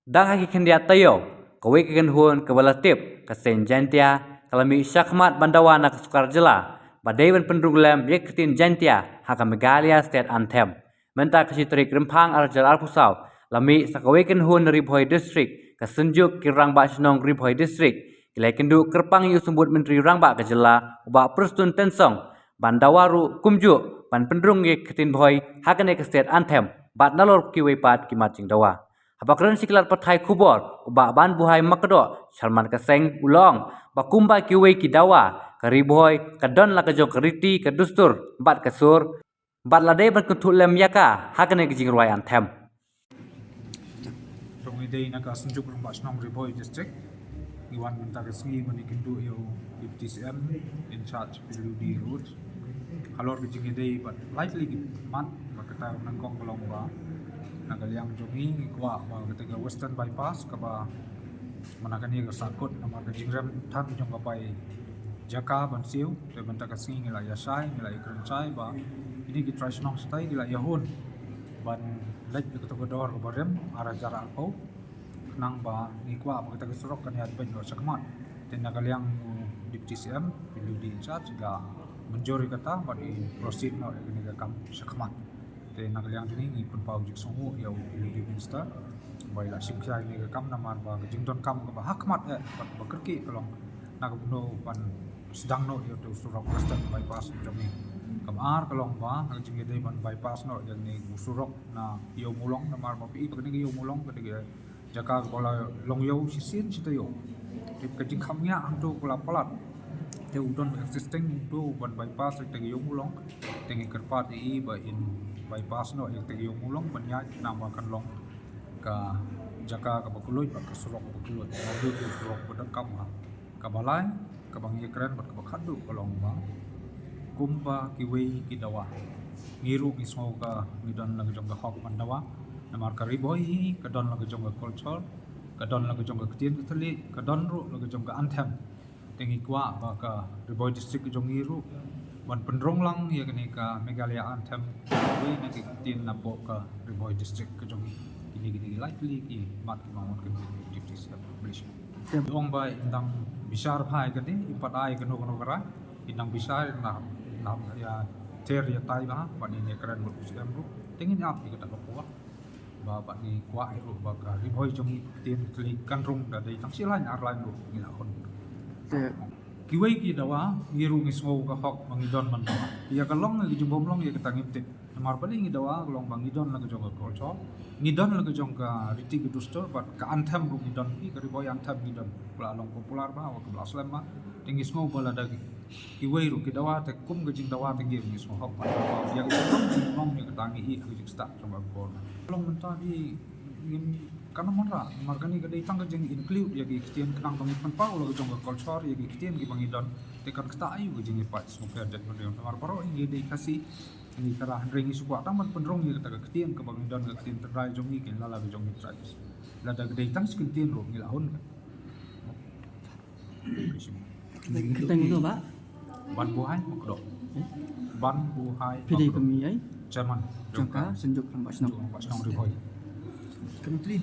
Dang haki kendia tayo, kawe kegen huon kebalatip, kesen jantia, kalami syakmat bandawa nak sukar jela, badaiban pendruglem yek ketin jantia, haka megalia state anthem. Menta kasitrik rempang arjal arpusau, lami sakawe ken huon Ribhoi district, kesenjuk kirang bak senong Ribhoi district, kilai kendu kerpang yu sembut menteri rangba kejela, ubak perstun tensong, bandawaru kumjuk, ban pendrung yek ketin Bhoi, haka nek state anthem, bat nalor kiwepat kimacing dawa. Habakran siklat pathai kubor, ubak ban buhai makdo, Salman Kaseng ulong, bakumba kiwe kidawa, Ribhoi, kadon la kejo keriti, kedustur, bat kesur, bat ladai ban kutulem yaka, hakane kejing ruai anthem. Day nakasunjuk ng Basnong Ribhoi district, iwan minta kesengi manikindu yo DPTCM in charge PWD roads. Halor kejing day but likely mat makata nangkong kolong ba nagaliang jongi ikwa ba ketiga western bypass kaba manakani ka sakot na kejing rem tan jong kapai jaka bansiu te minta kesengi ngila yasai ngila ikrencai ba ini ki traditional stay ngila yahun ban lek ketogedor ka barem arah jarak kau nang ba ikwa ba kita kesurok kan yat ben sakmat te nagaliang DPTCM PWD in charge ga menjori kata ba di proceed no ini ga kam sakmat te nagaliang ini ngipun pau jik songu ya PWD minister ba ila simsa ini ga kam namar ba jington kam ba hakmat ba kerki kalong nagabuno pan sedang no yo tu surok western bypass jami kamar kalong ba jing gede ban bypass no yang ni surok na yo mulong namar ba pi kini yo mulong ketiga jaka bola long yo sisin sitayo tip kajing khamnya antu kula palat te udon existing tu ban bypass te yo mulong tengi kerpat I ba in bypass no te yo mulong banya nama kan long ka jaka ka bakuloy ba ka surok bakuloy mobil tu surok bedakam ka balai ka bangi keren ba ka khadu kalong ba kumba kiwei kidawa ngiru ngismo ka ngidon lang jong ka hok mandawa namar ka Ribhoi kadon lang jong ka culture kadon lang jong ka ketien kethali kadon ru lang jong ka anthem tengi kwa ba ka Ribhoi district jong ngiru ban pendrong lang ya kini ka Meghalaya anthem we na ketien na po ka Ribhoi district ka jong ini likely ki mat ki mangon ka DPTCM Malaysia dong ba indang bisar phai ka di ipat ai ka no kara indang bisar na ya ter ya tai ba pan ini keren ber UCM ru tengin ap kita ko ba ba ni kwa ru ba ka Ribhoi jong tien kli kan rung da dei tang silain ar lain ru ngila kon kiwei ki dawa ngiru ngismo ka hok mangidon man dawa ya kalong ngi jumbom long ya ketangip te namar pali ngi dawa kalong bangidon la jong ka kolcho ngidon la jong ka riti gedustor ba ka anthem ru ngidon ki ka Ribhoi anthem ngidon pula long popular ba wa ka aslam ma tinggi smo bala dagi kiwei ru ki dawa te kum gejing dawa te ngi ngismo hok ba yang long ni ketangi I gejing sta coba ko long menta di karena mana margani gede tang gejing include ya kitien kenang bangi penpau lo gejong ka culture ya kitien ki bangidon tekan kesta ayu gejing ipat super dat model namar paro ingi de kasih ini kara ringi suku ataman pendrong ya kata kitien ke bangidon ka kitien terai jongi kin lala gejong ni tribes lada gede tang kitien ro ngilahun Kita itu Pak ban buhai makdo ban buhai pilih kami ai Jerman jangka senjuk lambat senang Basnong Ribhoi Kementerian